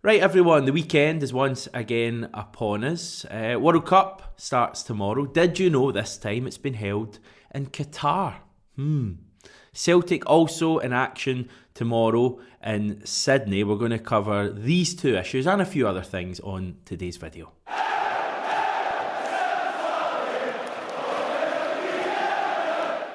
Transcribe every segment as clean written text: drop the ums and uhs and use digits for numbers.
Right, everyone, the weekend is once again upon us. World Cup starts tomorrow. Did you know this time it's been held in Qatar? Celtic also in action tomorrow in Sydney. We're going to cover these two issues and a few other things on today's video.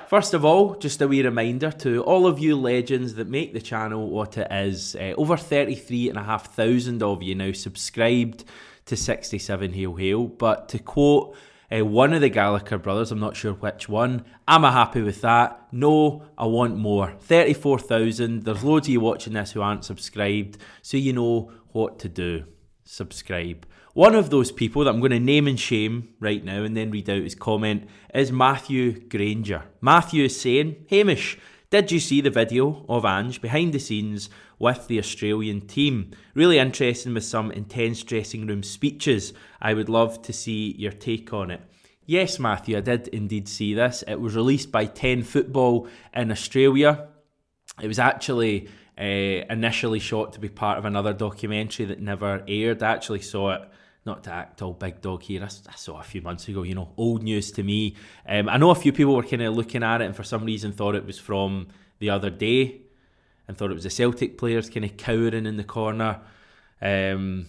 First of all, just a wee reminder to all of you legends that make the channel what it is. Over 33,500 of you now subscribed to 67 Hail Hail. But to quote one of the Gallagher brothers, I'm not sure which one, am I happy with that? No, I want more. 34,000. There's loads of you watching this who aren't subscribed, so you know what to do. Subscribe. One of those people that I'm going to name and shame right now and then read out his comment is Matthew Granger. Matthew is saying, Hamish, did you see the video of Ange behind the scenes with the Australian team? Really interesting with some intense dressing room speeches. I would love to see your take on it. Yes, Matthew, I did indeed see this. It was released by 10 Football in Australia. It was actually initially shot to be part of another documentary that never aired. I actually saw it, not to act all big dog here, I saw it a few months ago, old news to me. I know a few people were kind of looking at it and for some reason thought it was from the other day and thought it was the Celtic players kind of cowering in the corner. It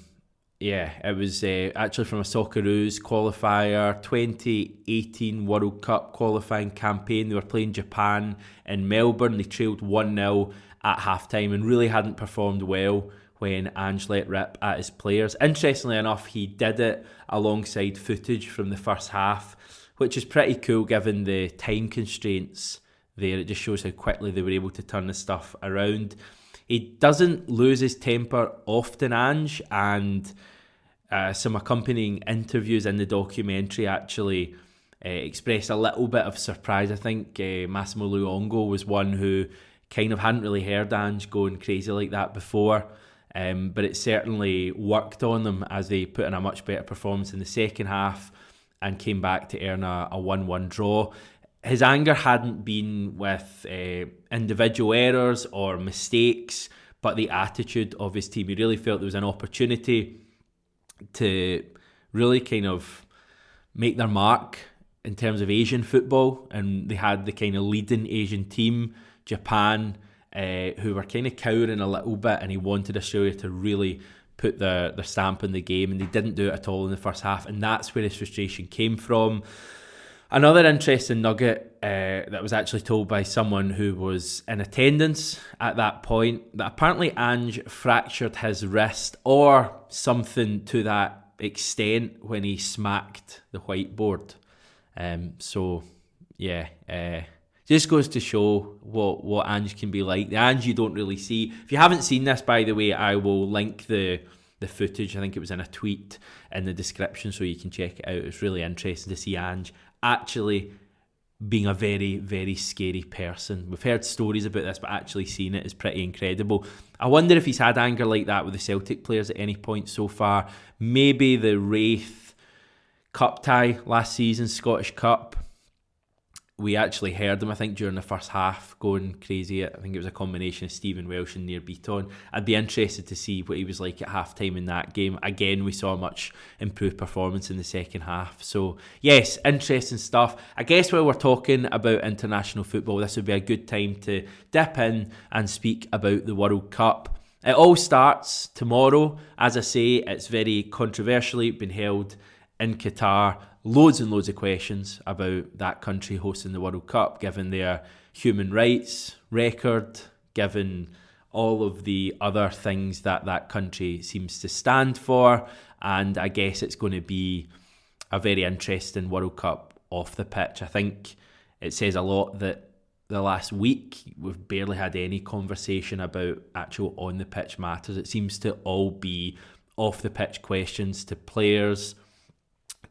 was actually from a Socceroos qualifier, 2018 World Cup qualifying campaign. They were playing Japan in Melbourne. They trailed 1-0 at half-time and really hadn't performed well when Ange let rip at his players. Interestingly enough, he did it alongside footage from the first half, which is pretty cool given the time constraints there. It just shows how quickly they were able to turn the stuff around. He doesn't lose his temper often, Ange, and some accompanying interviews in the documentary actually expressed a little bit of surprise. I think Massimo Luongo was one who kind of hadn't really heard Ange going crazy like that before. But it certainly worked on them as they put in a much better performance in the second half and came back to earn a 1-1 draw. His anger hadn't been with individual errors or mistakes, but the attitude of his team. He really felt there was an opportunity to really kind of make their mark in terms of Asian football, and they had the kind of leading Asian team, Japan, who were kind of cowering a little bit, and he wanted Australia to really put their stamp in the game, and they didn't do it at all in the first half, and that's where his frustration came from. Another interesting nugget that was actually told by someone who was in attendance at that point, that apparently Ange fractured his wrist or something to that extent when he smacked the whiteboard. Just goes to show what Ange can be like. The Ange you don't really see. If you haven't seen this, by the way, I will link the footage. I think it was in a tweet in the description, so you can check it out. It's really interesting to see Ange actually being a very, very scary person. We've heard stories about this, but actually seeing it is pretty incredible. I wonder if he's had anger like that with the Celtic players at any point so far. Maybe the Wraith Cup tie last season, Scottish Cup. We actually heard him, I think, during the first half going crazy. I think it was a combination of Stephen Welsh and Nir Beaton. I'd be interested to see what he was like at half-time in that game. Again, we saw a much improved performance in the second half. So, yes, interesting stuff. I guess while we're talking about international football, this would be a good time to dip in and speak about the World Cup. It all starts tomorrow. As I say, it's very controversially been held in Qatar. Loads and loads of questions about that country hosting the World Cup, given their human rights record, given all of the other things that country seems to stand for. And I guess it's going to be a very interesting World Cup off the pitch. I think it says a lot that the last week we've barely had any conversation about actual on the pitch matters. It seems to all be off the pitch questions to players,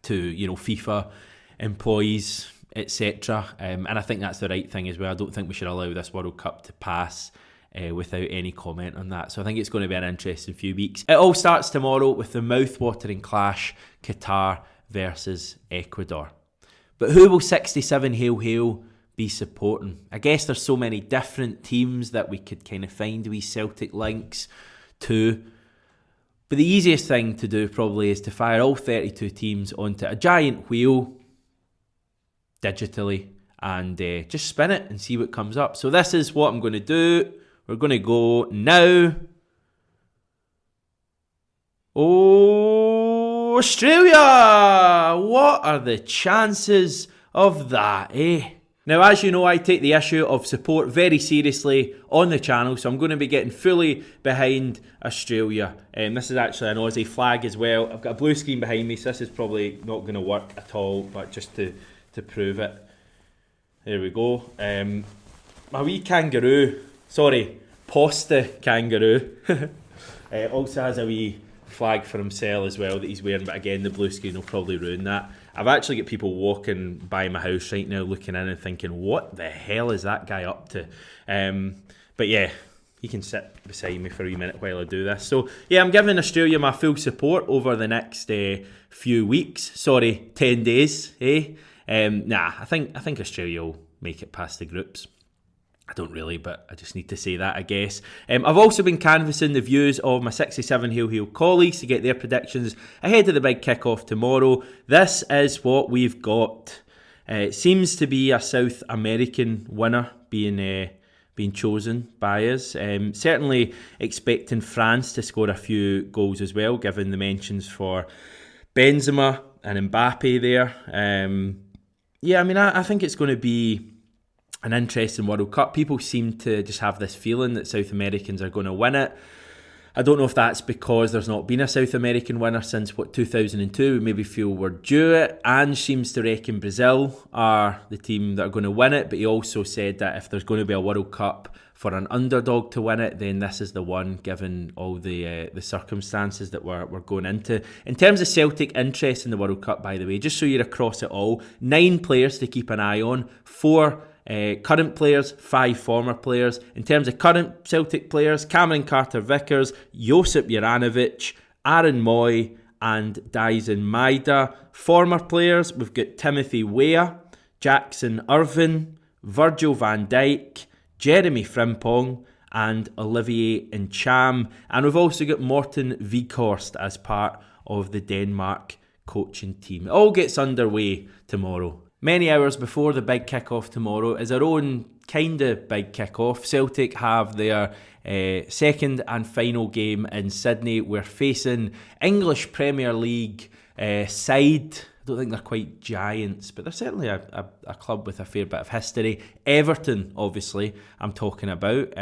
to FIFA employees, etc. And I think that's the right thing as well. I don't think we should allow this World Cup to pass without any comment on that. So I think it's going to be an interesting few weeks. It all starts tomorrow with the mouth-watering clash, Qatar versus Ecuador. But who will 67 Hail Hail be supporting? I guess there's so many different teams that we could kind of find wee Celtic links to. But the easiest thing to do probably is to fire all 32 teams onto a giant wheel digitally and just spin it and see what comes up. So this is what I'm going to do. We're going to go now. Oh, Australia! What are the chances of that, eh? Now, as you know, I take the issue of support very seriously on the channel, so I'm going to be getting fully behind Australia. This is actually an Aussie flag as well. I've got a blue screen behind me, so this is probably not going to work at all, but just to prove it. There we go. My wee kangaroo, Postecoglou, also has a wee flag for himself as well that he's wearing, but again, the blue screen will probably ruin that. I've actually got people walking by my house right now looking in and thinking, what the hell is that guy up to? But yeah, he can sit beside me for a wee minute while I do this. So yeah, I'm giving Australia my full support over the next few weeks. 10 days, eh? I think Australia will make it past the groups. I don't really, but I just need to say that, I guess. I've also been canvassing the views of my 67 Heel colleagues to get their predictions ahead of the big kick-off tomorrow. This is what we've got. It seems to be a South American winner being chosen by us. Certainly expecting France to score a few goals as well, given the mentions for Benzema and Mbappe there. I think it's going to be an interesting World Cup. People seem to just have this feeling that South Americans are going to win it. I don't know if that's because there's not been a South American winner since 2002. We maybe feel we're due it. Ange seems to reckon Brazil are the team that are going to win it, but he also said that if there's going to be a World Cup for an underdog to win it, then this is the one, given all the circumstances that we're going into. In terms of Celtic interest in the World Cup, by the way, just so you're across it all, 9 players to keep an eye on, 4 current players, 5 former players. In terms of current Celtic players, Cameron Carter-Vickers, Josip Juranovic, Aaron Moy and Dyson Maeda. Former players, we've got Timothy Weah, Jackson Irvine, Virgil van Dijk, Jeremy Frimpong and Olivier Ncham. And we've also got Morten Vighorst as part of the Denmark coaching team. It all gets underway tomorrow. Many hours before the big kick-off tomorrow is our own kind of big kick-off. Celtic have their second and final game in Sydney. We're facing English Premier League side. I don't think they're quite giants, but they're certainly a club with a fair bit of history. Everton, obviously, I'm talking about.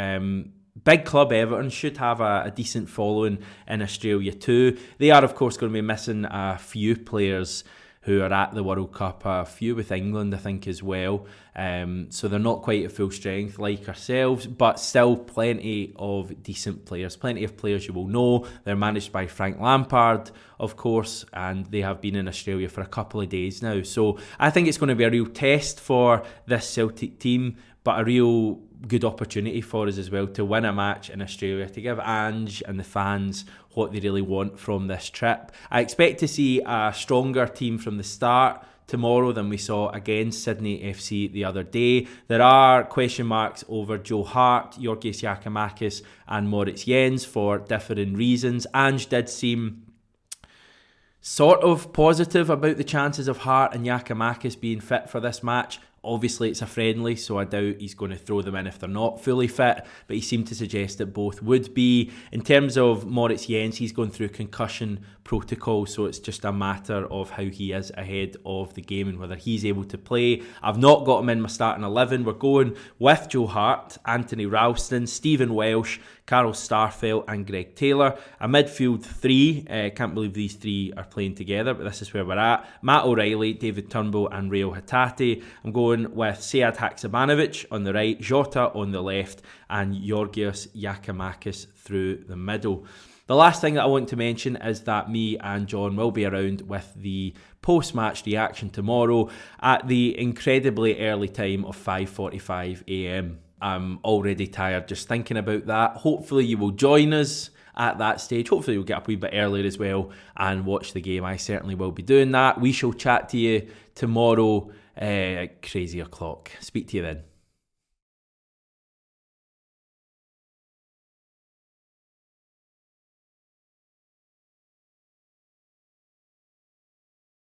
Big club Everton should have a decent following in Australia too. They are, of course, going to be missing a few players who are at the World Cup, a few with England, I think, as well. So they're not quite at full strength like ourselves, but still plenty of decent players. Plenty of players you will know. They're managed by Frank Lampard, of course, and they have been in Australia for a couple of days now. So I think it's going to be a real test for this Celtic team, but a real good opportunity for us as well to win a match in Australia, to give Ange and the fans what they really want from this trip. I expect to see a stronger team from the start tomorrow than we saw against Sydney FC the other day. There are question marks over Joe Hart, Georgios Giakoumakis and Moritz Jens for different reasons. Ange did seem sort of positive about the chances of Hart and Giakoumakis being fit for this match. Obviously, it's a friendly, so I doubt he's going to throw them in if they're not fully fit, but he seemed to suggest that both would be. In terms of Moritz Jens, he's going through concussion protocol, so it's just a matter of how he is ahead of the game and whether he's able to play. I've not got him in my starting 11. We're going with Joe Hart, Anthony Ralston, Stephen Welsh, Carl Starfelt and Greg Taylor. A midfield 3. Can't believe these 3 are playing together, but this is where we're at. Matt O'Reilly, David Turnbull and Rayo Hatate. I'm going with Sead Haksabanovic on the right, Jota on the left and Georgios Giakoumakis through the middle. The last thing that I want to mention is that me and John will be around with the post-match reaction tomorrow at the incredibly early time of 5:45 a.m. I'm already tired just thinking about that. Hopefully you will join us at that stage. Hopefully you'll get up a wee bit earlier as well and watch the game. I certainly will be doing that. We shall chat to you tomorrow, crazy o'clock. Speak to you then.